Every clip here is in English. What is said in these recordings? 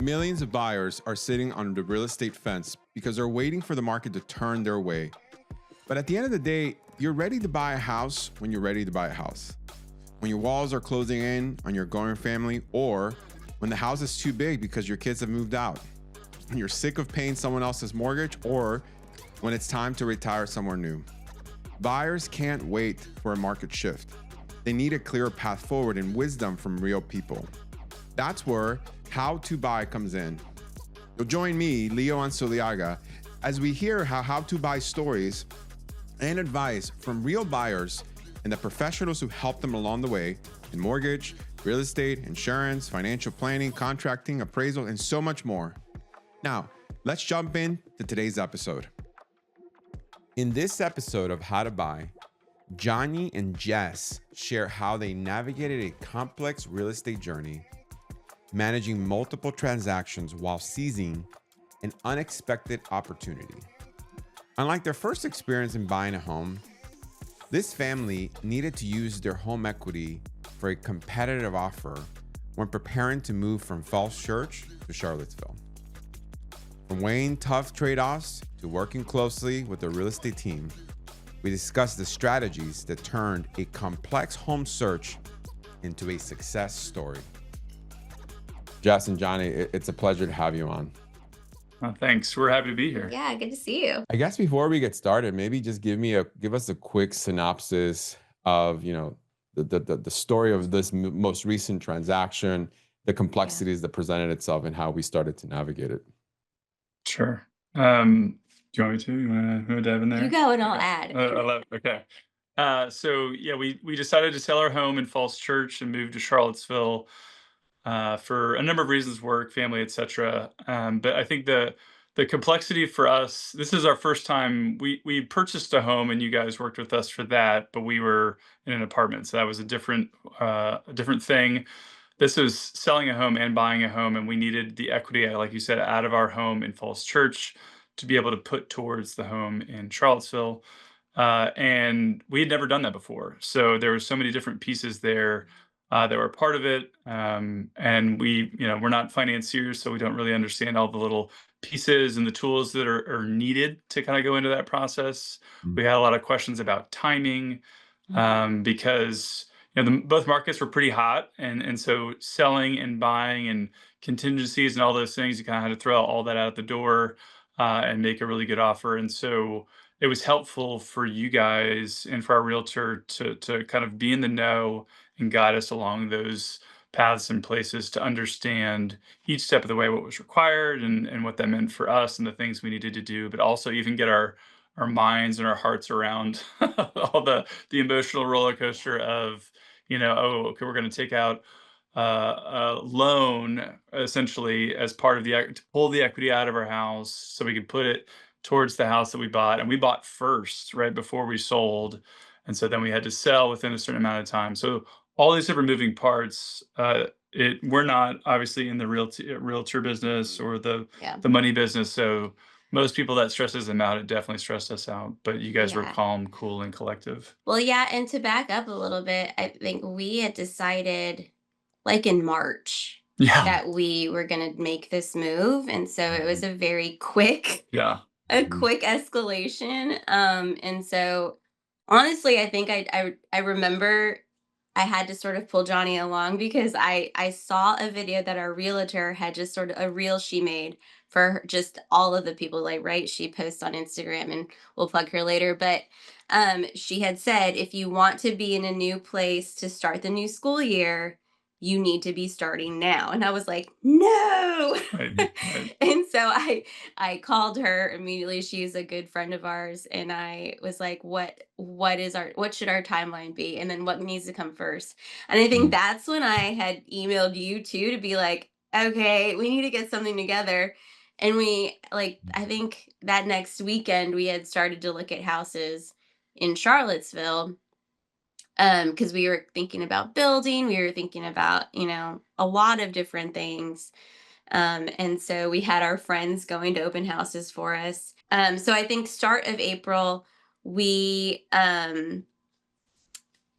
Millions of buyers are sitting on the real estate fence because they're waiting for the market to turn their way. But at the end of the day, you're ready to buy a house when you're ready to buy a house. When your walls are closing in on your growing family, or when the house is too big because your kids have moved out. When you're sick of paying someone else's mortgage, or when it's time to retire somewhere new. Buyers can't wait for a market shift. They need a clear path forward and wisdom from real people. That's where How to Buy comes in. You'll join me, Leo Ansoliaga, as we hear how to buy stories and advice from real buyers and the professionals who help them along the way in mortgage, real estate, insurance, financial planning, contracting, appraisal, and so much more. Now, let's jump in to today's episode. In this episode of How to Buy, Jonny and Jess share how they navigated a complex real estate journey, managing multiple transactions while seizing an unexpected opportunity. Unlike their first experience in buying a home, this family needed to use their home equity for a competitive offer when preparing to move from Falls Church to Charlottesville. From weighing tough trade-offs to working closely with the real estate team, we discussed the strategies that turned a complex home search into a success story. Jess and Jonny, it's a pleasure to have you on. Thanks. We're happy to be here. Yeah, good to see you. I guess before we get started, maybe just give us a quick synopsis of, the story of this most recent transaction, the complexities that presented itself, and how we started to navigate it. Sure. Do you want me to? You want to dive in there? You go and I'll add. I love it. Okay. We decided to sell our home in Falls Church and move to Charlottesville for a number of reasons: work, family, etc. But I think the complexity for us, this is our first time we purchased a home, and you guys worked with us for that, but we were in an apartment, so that was a different thing. This was selling a home and buying a home, and we needed the equity, like you said, out of our home in Falls Church to be able to put towards the home in Charlottesville. And we had never done that before. So there were so many different pieces there that were part of it. And we're not financiers, so we don't really understand all the little pieces and the tools that are needed to kind of go into that process. We had a lot of questions about timing because both markets were pretty hot, and so selling and buying and contingencies and all those things, you kind of had to throw all that out the door and make a really good offer. And so it was helpful for you guys and for our realtor to kind of be in the know and guide us along those paths and places to understand each step of the way what was required and what that meant for us and the things we needed to do, but also even get our minds and our hearts around all the emotional roller coaster of, okay, we're going to take out a loan essentially as part of to pull the equity out of our house so we could put it towards the house that we bought. And we bought first, right before we sold. And so then we had to sell within a certain amount of time. So all these different moving parts, we're not obviously in the realtor business or the money business. So most people that stresses them out, it definitely stressed us out. But you guys were calm, cool, and collective. Well, yeah, and to back up a little bit, I think we had decided like in March that we were going to make this move. And so it was a very quick, quick escalation. And so honestly, I think I remember I had to sort of pull Jonny along because I saw a video that our realtor had just sort of a reel she made for just all of the people, like, right? She posts on Instagram, and we'll plug her later. But she had said, if you want to be in a new place to start the new school year, you need to be starting now. And I was like, no. Right. And so I called her immediately. She's a good friend of ours. And I was like, what should our timeline be? And then what needs to come first? And I think that's when I had emailed you too, to be like, okay, we need to get something together. And I think that next weekend we had started to look at houses in Charlottesville. Because we were thinking about building, we were thinking about, a lot of different things. And so we had our friends going to open houses for us. So I think start of April, we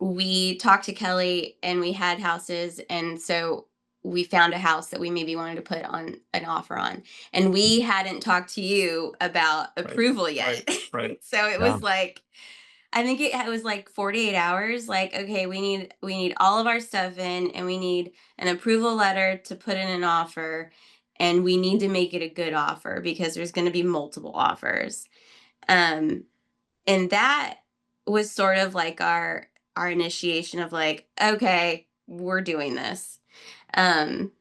we talked to Kelly and we had houses, and so we found a house that we maybe wanted to put on an offer on, and we hadn't talked to you about approval yet. Right. So it Yeah. was like, I think it was like 48 hours. Like, okay, we need all of our stuff in, and we need an approval letter to put in an offer, and we need to make it a good offer because there's going to be multiple offers. Um, and that was sort of like our initiation of like, okay, we're doing this. Um,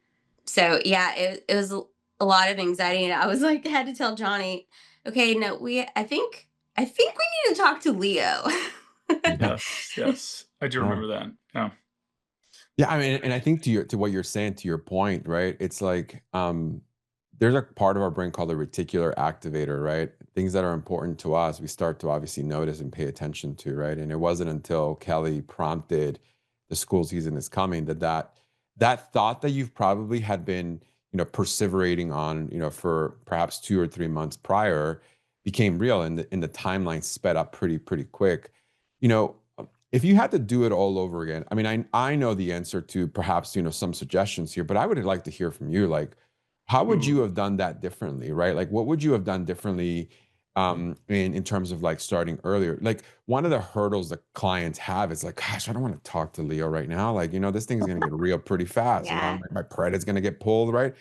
so yeah, it was a lot of anxiety, and I was like, I had to tell Jonny, okay, no, I think we need to talk to Leo. Yes, I do remember that. Yeah. Yeah, I mean, and I think to what you're saying, to your point, right? It's like there's a part of our brain called the reticular activator, right? Things that are important to us, we start to obviously notice and pay attention to, right? And it wasn't until Kelly prompted the school season is coming that thought that you've probably had been, perseverating on, for perhaps 2 or 3 months prior became real, and the timeline sped up pretty quick. You know, if you had to do it all over again, I mean, I know the answer to perhaps, some suggestions here, but I would like to hear from you. Like, how would you have done that differently, right? Like, what would you have done differently in terms of like starting earlier? Like, one of the hurdles that clients have is like, gosh, I don't want to talk to Leo right now. Like, this thing is going to get real pretty fast. Yeah. My credit's going to get pulled, right?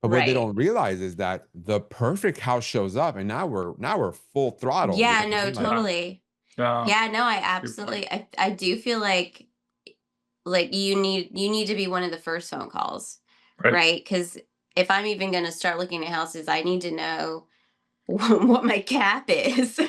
But what they Right. don't realize is that the perfect house shows up, and now we're full throttle. Yeah, What I no, mean? Like, totally. Yeah, no, I absolutely, I do feel like you need to be one of the first phone calls, right? Because if I'm even going to start looking at houses, I need to know what my cap is,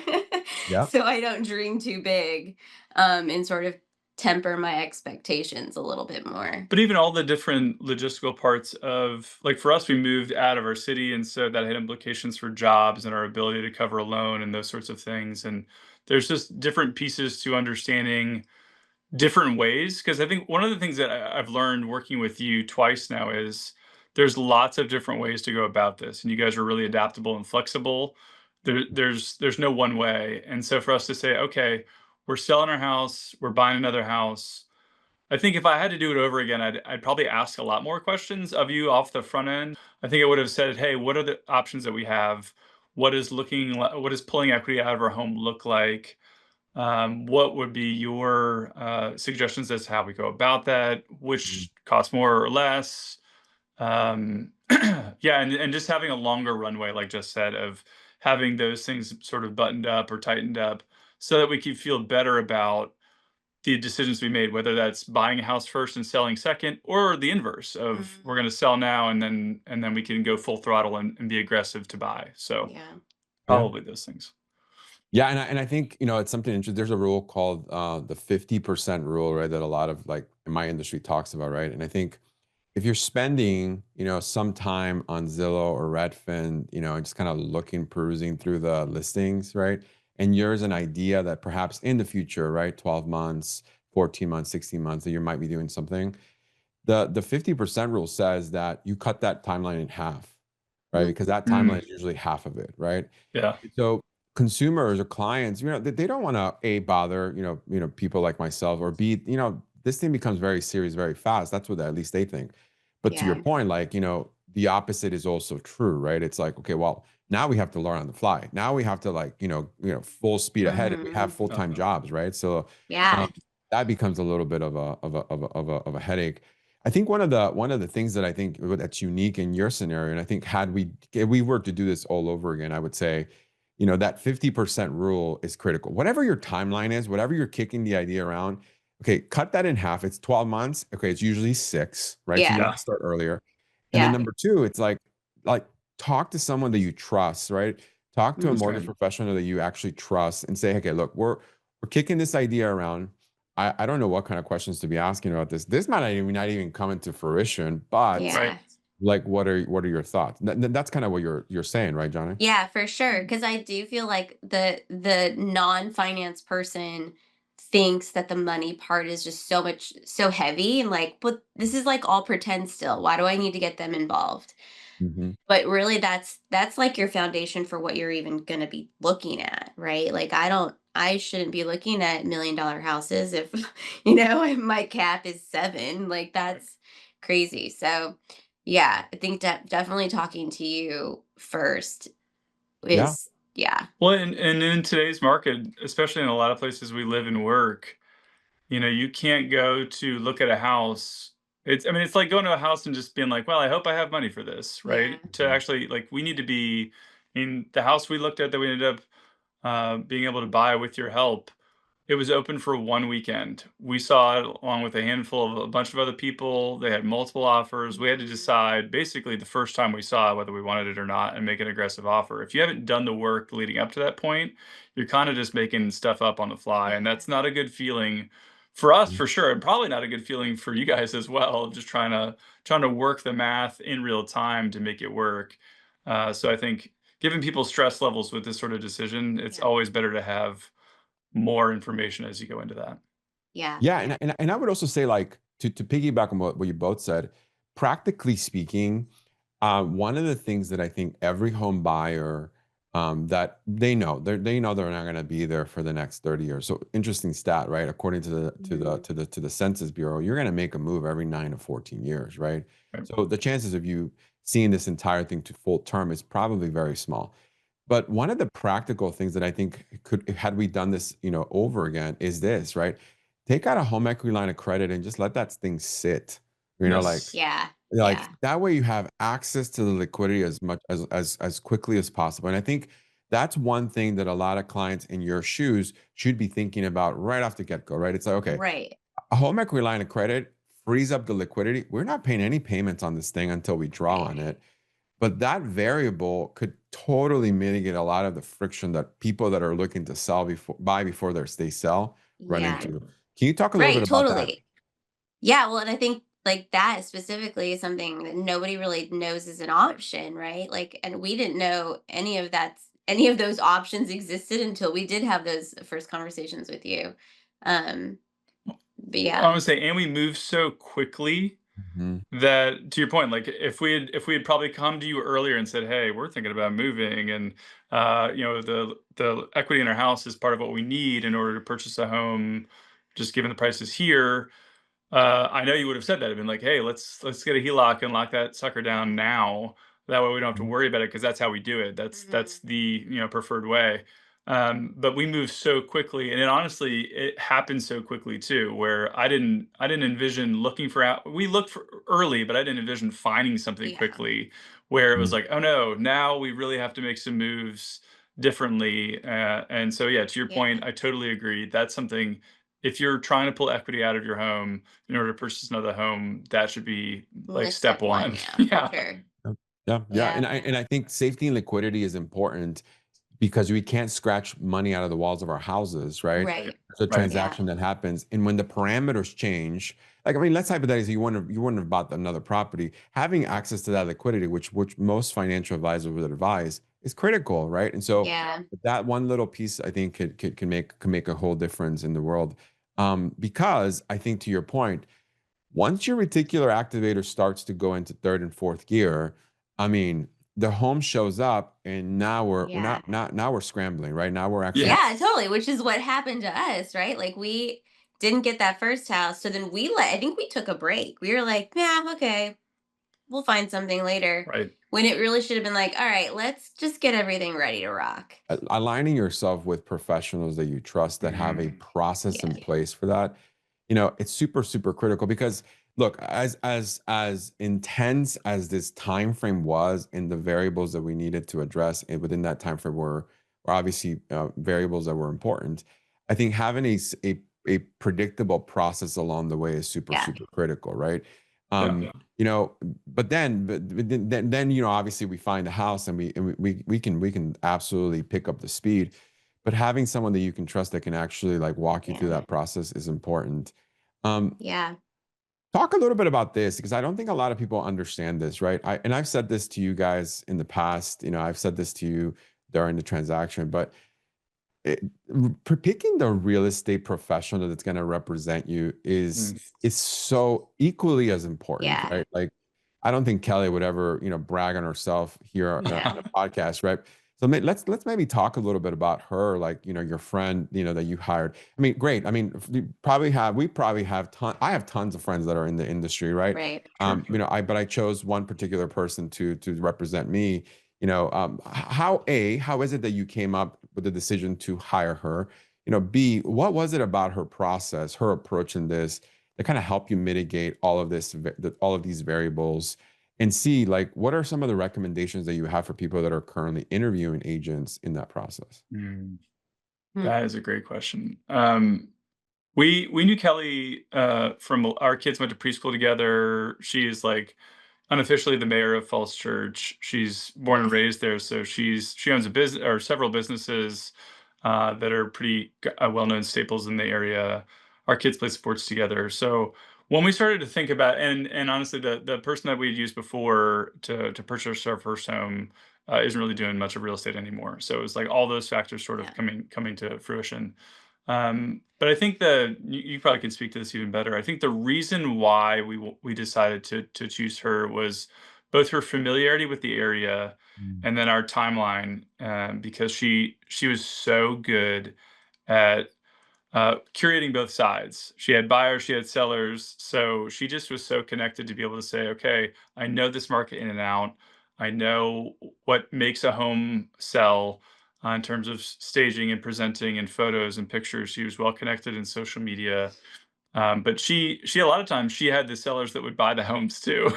yeah. so I don't dream too big, and sort of temper my expectations a little bit more. But even all the different logistical parts of, like, for us, we moved out of our city, and so that had implications for jobs and our ability to cover a loan and those sorts of things. And there's just different pieces to understanding different ways. Because I think one of the things that I've learned working with you twice now is there's lots of different ways to go about this, and you guys are really adaptable and flexible. There's no one way, and so for us to say, okay, we're selling our house, we're buying another house. I think if I had to do it over again, I'd probably ask a lot more questions of you off the front end. I think I would have said, "Hey, what are the options that we have? What does pulling equity out of our home look like? What would be your suggestions as to how we go about that? Mhm. Which costs more or less?" Um, yeah, and just having a longer runway, like just said, of having those things sort of buttoned up or tightened up, so that we can feel better about the decisions we made, whether that's buying a house first and selling second, or the inverse of we're going to sell now and then we can go full throttle and be aggressive to buy. So Yeah. Yeah. probably those things. Yeah, and I think, it's something interesting. There's a rule called the 50% rule, right? That a lot of like in my industry talks about, right? And I think if you're spending, some time on Zillow or Redfin, and just kind of looking, perusing through the listings, right? And there's an idea that perhaps in the future, right, 12 months, 14 months, 16 months, that you might be doing something. The 50% rule says that you cut that timeline in half, right? Because that timeline is usually half of it, right? Yeah. So consumers or clients, they don't want to bother, people like myself, or b, this thing becomes very serious very fast. That's what at least they think. But to your Yeah. point, like, the opposite is also true, right? It's like, okay, well, now we have to learn on the fly. Now we have to like, full speed ahead, and we have full-time jobs, right? So Yeah. that becomes a little bit of a headache. I think one of the things that I think that's unique in your scenario, and I think if we were to do this all over again, I would say, that 50% rule is critical. Whatever your timeline is, whatever you're kicking the idea around, okay, cut that in half. It's 12 months. Okay, it's usually 6, right? So you Yeah. want to start earlier. And then Yeah. number two, it's like talk to someone that you trust, right? Talk to a Mhm. mortgage professional that you actually trust and say, okay, look, we're kicking this idea around. I don't know what kind of questions to be asking about this. This might not even come into fruition, but Yeah. like, what are your thoughts? That's kind of what you're saying, right, Johnny? Yeah, for sure. Because I do feel like the non-finance person thinks that the money part is just so heavy, and like, but this is like all pretend still. Why do I need to get them involved? Hmm. But really, that's like your foundation for what you're even gonna be looking at, right? Like, I don't I shouldn't be looking at $1 million houses if, if my cap is 7. Like, that's crazy. So, yeah, I think definitely talking to you first Yeah. is, yeah. Well, and in today's market, especially in a lot of places we live and work, you can't go to look at a house. I mean, it's like going to a house and just being like, well, I hope I have money for this, Yeah. right? To actually, like, we need to be in the house we looked at that we ended up being able to buy with your help. It was open for 1 weekend. We saw it along with a handful of a bunch of other people. They had multiple offers. We had to Mhm. decide basically the first time we saw it whether we wanted it or not and make an aggressive offer. If you haven't done the work leading up to that point, you're kind of just making stuff up on the fly, and Yeah. that's not a good feeling for us Mhm. for sure, and probably not a good feeling for you guys as well. Just trying to work the math in real time to make it work. So I think given people stress levels with this sort of decision, it's Yeah. always better to have more information as you go into that. Yeah. Yeah, and I would also say, like, to piggyback on what you both said, practically speaking, one of the things that I think every home buyer, that they know they're not going to be there for the next 30 years. So interesting stat, right? According to Mhm. the Census Bureau, you're going to make a move every 9 to 14 years, right? Right. So the chances of you seeing this entire thing to full term is probably very small. But one of the practical things that I think could, had we done this, over again, is this, right? Take out a home equity line of credit and just let that thing sit. Yes. Yeah. Like Yeah. that way you have access to the liquidity as much as quickly as possible. And I think that's one thing that a lot of clients in your shoes should be thinking about right off the get-go, right? It's like, okay, Right. a home equity line of credit frees up the liquidity. We're not paying any payments on this thing until we draw Right. on it. But that variable could totally mitigate a lot of the friction that people that are looking to buy before they sell run Yeah. into. Can you talk a little bit Right. about that? Totally. Yeah. Well, and I think like that specifically is something that nobody really knows is an option, right? Like, and we didn't know any of those options existed until we did have those first conversations with you. Um, but I yeah. would say, and we moved so quickly Mhm. that, to your point, like if we had probably come to you earlier and said, "Hey, we're thinking about moving, and the equity in our house is part of what we need in order to purchase a home, just given the prices here." I know you would have said that. I've been like, "Hey, let's get a HELOC and lock that sucker down now. That way we don't have to Mhm. worry about it because that's how we do it. That's Hmm. the preferred way." But we moved so quickly, and honestly, it happened so quickly too. Where I didn't envision looking for out. We looked for early, but I didn't envision finding something Yeah. quickly. Where it was Mhm. like, oh no, now we really have to make some moves differently. And so yeah, to your point, Yeah. I totally agree. That's something. If you're trying to pull equity out of your home in order to purchase another home, that should be like Like step step one. one. Yeah. For Yeah. sure. Yep. Yeah, yeah, Yeah. and I think safety and liquidity is important because we can't scratch money out of the walls of our houses, right? Right. Right. It's a Right. Yeah. transaction that happens, and when the parameters change, like, I mean, let's hypothetically you wouldn't have bought another property. Having access to that liquidity, which most financial advisors would advise, is critical, right? And so Yeah. that one little piece, I think, can make a whole difference in the world. Because I think, to your point, once your reticular activator starts to go into third and fourth gear, I mean, the home shows up, and now we're Yeah. not now we're scrambling, right? Now we're actually Yeah, Yes. totally, which is what happened to us, right? Like, we didn't get that first house, so then I think we took a break. We were like, "Yeah, okay, we'll find something later." Right. When it really should have been like, "All right, let's just get everything ready to rock." aligning yourself with professionals that you trust that have a Mhm. process in Yeah. place for that. It's super, super critical because, look, as intense as this time frame was, and the variables that we needed to address, and within that time frame were obviously variables that were important. I think having a predictable process along the way is super, Yeah. super critical, right? Yeah. um you know but then obviously we find a house, and we can absolutely pick up the speed. But having someone that you can trust that can actually, like, walk you through Yeah. that process is important. um Yeah. Talk a little bit about this, because I don't think a lot of people understand this, right? I've said this to you guys in the past. I've said this to you during the transaction, but it, picking the real estate professional that's going to represent you is Mm. is so equally as important, Yeah. right? Like, I don't think Kelly would ever, brag on herself here on Yeah. a podcast, right? So let's maybe talk a little bit about her, like, your friend, that you hired. I mean, great. I mean, we probably have I have tons of friends that are in the industry, right? Right. Sure. But I chose one particular person to represent me. How is it that you came up with the decision to hire her? B, what was it about her process, her approach in this that kind of help you mitigate all of all of these variables? And C, like, what are some of the recommendations that you have for people that are currently interviewing agents in that process? Mm, Hmm. that is a great question. We knew Kelly from our kids went to preschool together. She is like unofficially the mayor of Falls Church. She's born and raised there, so she owns a business or several businesses that are pretty well-known staples in the area. Our kids play sports together, so when we started to think about and honestly, the person that we'd used before to purchase our first home isn't really doing much of real estate anymore. So it was like all those factors sort of Yeah. coming to fruition. But I think you probably can speak to this even better. I think the reason why we decided to choose her was both her familiarity with the area Mm. and then our timeline, because she was so good at curating both sides. She had buyers, she had sellers, so she just was so connected to be able to say, okay, I know this market in and out. I know what makes a home sell in terms of staging and presenting and photos and pictures. She was well connected in social media. But she a lot of times she had the sellers that would buy the homes too,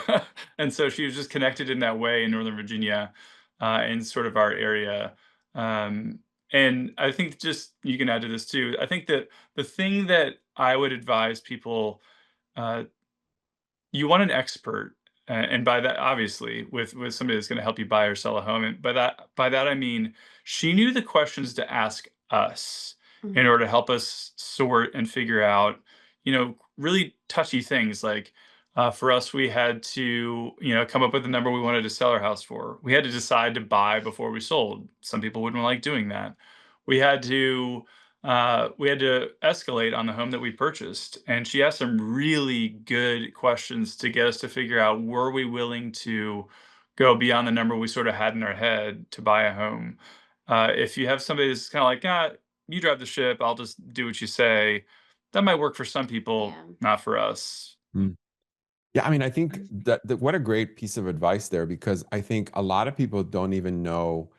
and so she was just connected in that way in Northern Virginia, in sort of our area. Um, and I think just you can add to this too. I think that the thing that I would advise people, uh, you want an expert, and by that, obviously, with somebody that's going to help you buy or sell a home. And by that, I mean she knew the questions to ask us in Mhm. order to help us sort and figure out, really touchy things like. For us, we had to, come up with the number we wanted to sell our house for. We had to decide to buy before we sold. Some people wouldn't like doing that. We had to we had to escalate on the home that we purchased, and she asked some really good questions to get us to figure out, were we willing to go beyond the number we sort of had in our head to buy a home. If you have somebody that's kind of like, you drive the ship, I'll just do what you say, that might work for some people, Yeah. not for us. Mm. Yeah, I mean, I think that what a great piece of advice there, because I think a lot of people don't even know,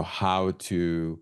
how to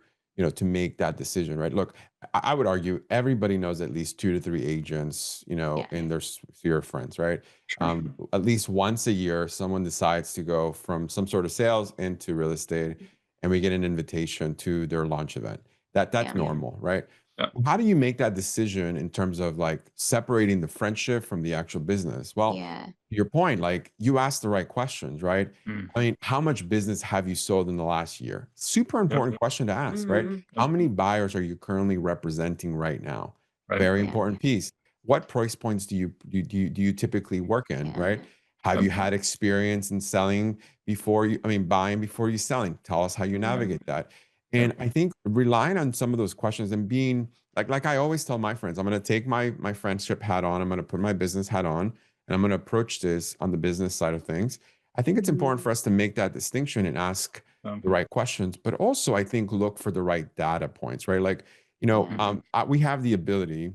make that decision, right? Look, I would argue everybody knows at least 2 to 3 agents, Yeah. in their sphere of friends, right? Sure. At least once a year, someone decides to go from some sort of sales into real estate, and we get an invitation to their launch event. That's Yeah. normal, right? Yeah. How do you make that decision in terms of like separating the friendship from the actual business? Well, Yeah. to your point, like, you asked the right questions, right? Mm. I mean, how much business have you sold in the last year? Super Yep. important question to ask, right? Mhm. How Yep. many buyers are you currently representing right now? Right. Very Yeah. important piece. What price points do you typically work in, right? Yeah. Have Yep. you had experience in selling before I mean, buying before you selling? Tell us how you Mhm. navigate that. Yep. And I think relying on some of those questions and being like I always tell my friends, I'm going to take my friendship hat on, I'm going to put my business hat on, and I'm going to approach this on the business side of things. I think it's important Mhm. for us to make that distinction and ask the right questions, but also I think look for the right data points, right? Like, Yeah. we have the ability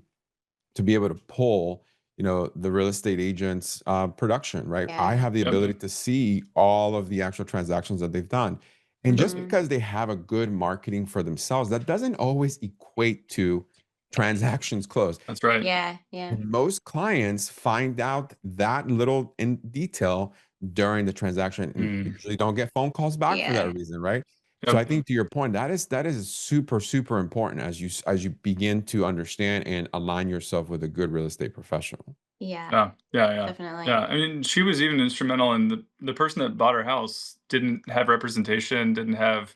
to be able to pull, the real estate agent's production, right? I Yeah. have the Yep. ability to see all of the actual transactions that they've done. And just Mhm. because they have a good marketing for themselves, that doesn't always equate to transactions closed. That's right. Yeah. Yeah. And most clients find out that little in detail during the transaction and Mm. usually don't get phone calls back for that Yeah. reason, right? So I Yep. think to your point, that is super, super important as you begin to understand and align yourself with a good real estate professional. Yeah. Yeah, yeah, yeah, yeah. Definitely. I mean, she was even instrumental in the person that bought her house didn't have representation, didn't have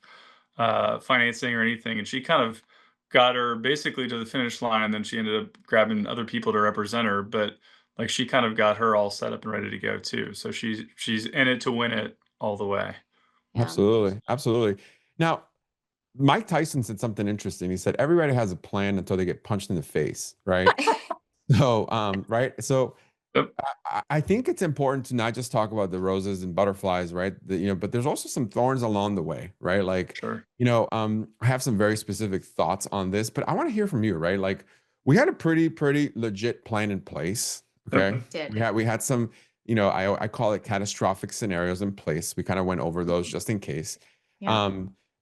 financing or anything, and she kind of got her basically to the finish line, and then she ended up grabbing other people to represent her. But like she kind of got her all set up and ready to go too. So she's in it to win it all the way. Yeah. Absolutely. Absolutely. Now, Mike Tyson said something interesting. He said, everybody has a plan until they get punched in the face, right? So, right. So Yep. I think it's important to not just talk about the roses and butterflies, right? But there's also some thorns along the way, right? Like, Sure. I have some very specific thoughts on this, but I want to hear from you, right? Like, we had a pretty legit plan in place. Okay. Yep. Did. We had some, I call it catastrophic scenarios in place. We kind of went over those just in case. Yeah.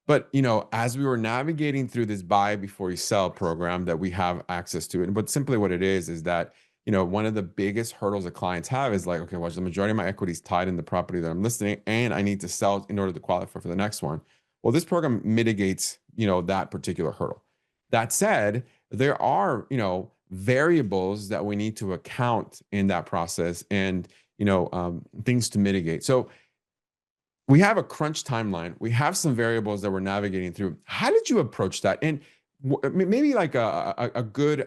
But as we were navigating through this buy before you sell program that we have access to, and but simply what it is that one of the biggest hurdles that clients have is like, okay, well, the majority of my equity is tied in the property that I'm listing, and I need to sell in order to qualify for the next one. Well, this program mitigates, that particular hurdle. That said, there are, variables that we need to account in that process, and things to mitigate. So we have a crunch timeline. We have some variables that we're navigating through. How did you approach that? And maybe like a good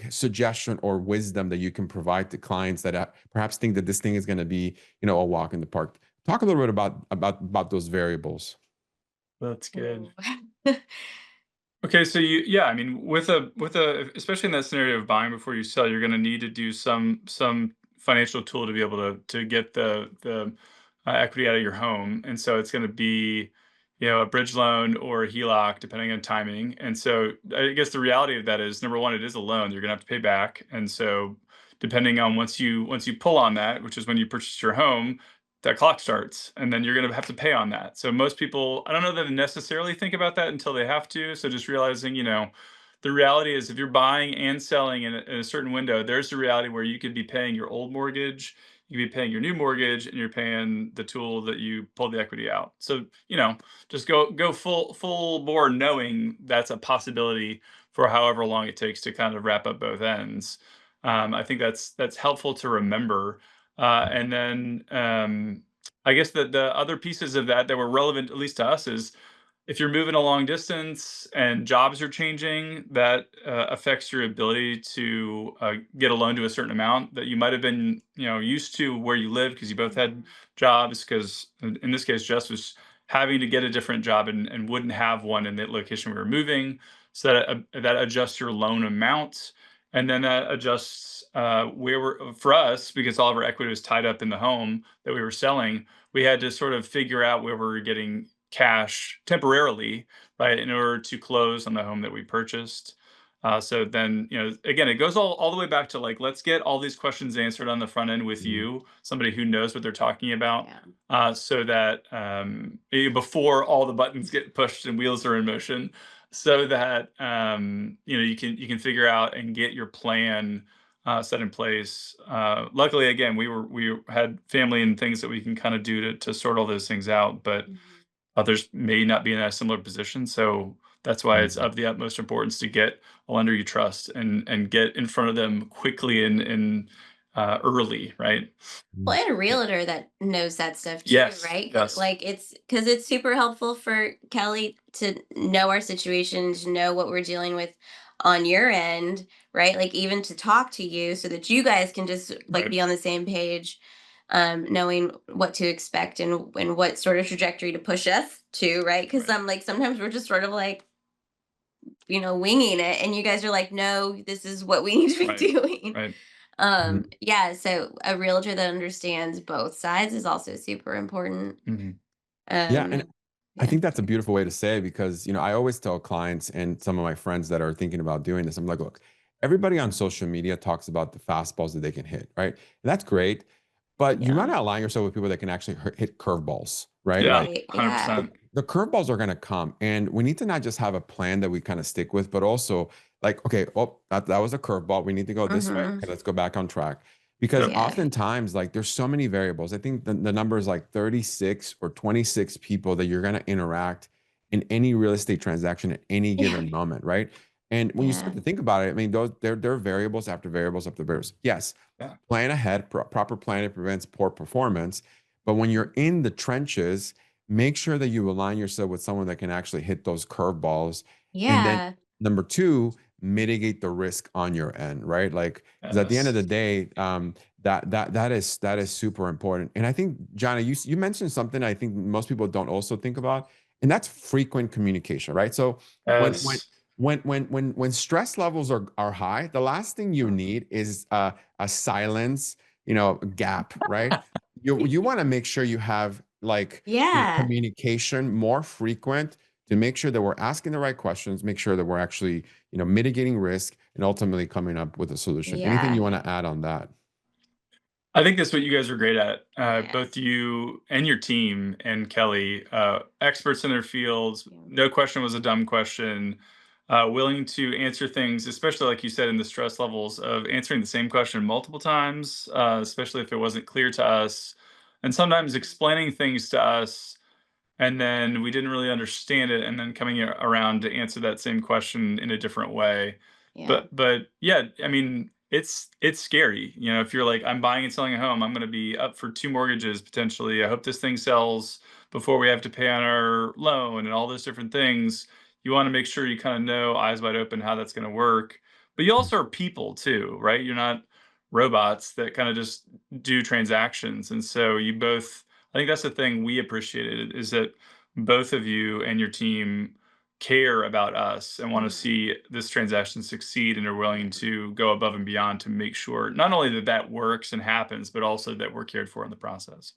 suggestion or wisdom that you can provide to clients that perhaps think that this thing is going to be a walk in the park. Talk a little bit about those variables. That's good. Okay, so I mean, with a especially in that scenario of buying before you sell, you're going to need to do some financial tool to be able to get the equity out of your home, and so it's going to be a bridge loan or a HELOC depending on timing. And so I guess the reality of that is, number one, it is a loan you're going to have to pay back, and so depending on once you pull on that, which is when you purchase your home, that clock starts, and then you're going to have to pay on that. So most people, I don't know that they necessarily think about that until they have to. So just realizing, the reality is if you're buying and selling in a certain window, there's the reality where you could be paying your old mortgage, you could be paying your new mortgage, and you're paying the tool that you pulled the equity out. So, just go full bore knowing that's a possibility for however long it takes to kind of wrap up both ends. I think that's helpful to remember. And then I guess the other pieces of that were relevant, at least to us, is if you're moving a long distance and jobs are changing, that affects your ability to get a loan to a certain amount that you might have been, used to where you live because you both had jobs. Because in this case, Jess was having to get a different job and wouldn't have one in the location we were moving. So that adjusts your loan amount, and then that adjusts where we're for us, because all of our equity was tied up in the home that we were selling. We had to sort of figure out where we were getting cash temporarily, right, in order to close on the home that we purchased. So then, again, it goes all the way back to like, let's get all these questions answered on the front end with you, somebody who knows what they're talking about, so that before all the buttons get pushed and wheels are in motion, so that you can figure out and get your plan set in place. Luckily, again, we had family and things that we can kind of do to sort all those things out, but others may not be in a similar position. So that's why it's of the utmost importance to get a lender you trust and get in front of them quickly and early, right? Well, and a realtor that knows that stuff too, Yes, right? yes. Like it's super helpful for Kelly to know our situation, to know what we're dealing with on your end, right? Like even to talk to you so that you guys can just like Right. be on the same page, knowing what to expect and what sort of trajectory to push us to, right? Because Right. I'm like sometimes we're just sort of like, winging it, and you guys are like, no, this is what we need to be Right. doing. Right. Yeah, so a realtor that understands both sides is also super important. Mhm. Yeah, and Um, I yeah. think that's a beautiful way to say it because, I always tell clients and some of my friends that are thinking about doing this, I'm like, look, everybody on social media talks about the fastballs that they can hit, right? And that's great, but you Yeah. might not align yourself with people that can actually hit curveballs, right? Yeah, Like Right. Yeah. 100%. the curveballs are going to come, and we need to not just have a plan that we kind of stick with, but also like, okay, oh, that was a curveball. We need to go this way. Mm-hmm. Okay, let's go back on track. Because Yep. Yeah. oftentimes, like, there's so many variables. I think the number is like 36 or 26 people that you're going to interact in any real estate transaction at any Yeah. given moment, right? And when you Yeah. start to think about it, I mean, they're variables after variables after variables. Yes, Yeah. plan ahead. Proper planning prevents poor performance. But when you're in the trenches, make sure that you align yourself with someone that can actually hit those curveballs. And then Yeah. number two, mitigate the risk on your end, right? Like, because at the end of Yes. the day, that is super important. And I think, Johnny, you mentioned something I think most people don't also think about, and that's frequent communication, right? So when Yes. when stress levels are high, the last thing you need is a silence, gap, right? You want to make sure you have like Yeah. communication more frequent to make sure that we're asking the right questions, make sure that we're actually, mitigating risk and ultimately coming up with a solution. Anything Yeah. you want to add on that? I think that's what you guys are great at. Both Yes. you and your team and Kelly, experts in their fields. Yeah. No question was a dumb question. Willing to answer things, especially like you said, in the stress levels of answering the same question multiple times, especially if it wasn't clear to us. And sometimes explaining things to us and then we didn't really understand it and then coming around to answer that same question in a different way. Yeah. But yeah, I mean, it's scary, if you're like, I'm buying and selling a home, I'm going to be up for 2 mortgages potentially, I hope this thing sells before we have to pay on our loan and all those different things. You want to make sure you kind of know, eyes wide open, how that's going to work. But you also are people too, right? You're not robots that kind of just do transactions. And so you both, I think that's the thing we appreciated, is that both of you and your team care about us and want to see this transaction succeed and are willing to go above and beyond to make sure not only that that works and happens, but also that we're cared for in the process.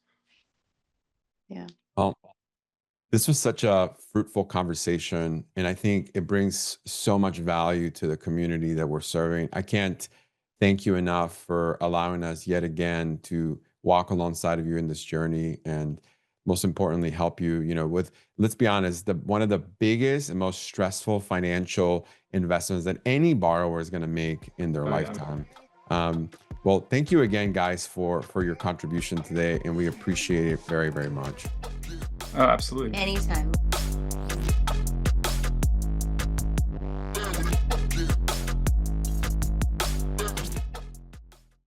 Yeah. Well, this was such a fruitful conversation, and I think it brings so much value to the community that we're serving. I can't thank you enough for allowing us yet again to walk alongside of you in this journey, and most importantly, help you, with, let's be honest, one of the biggest and most stressful financial investments that any borrower is going to make in their lifetime. Well, thank you again, guys, for your contribution today, and we appreciate it very, very much. Oh, absolutely. Anytime.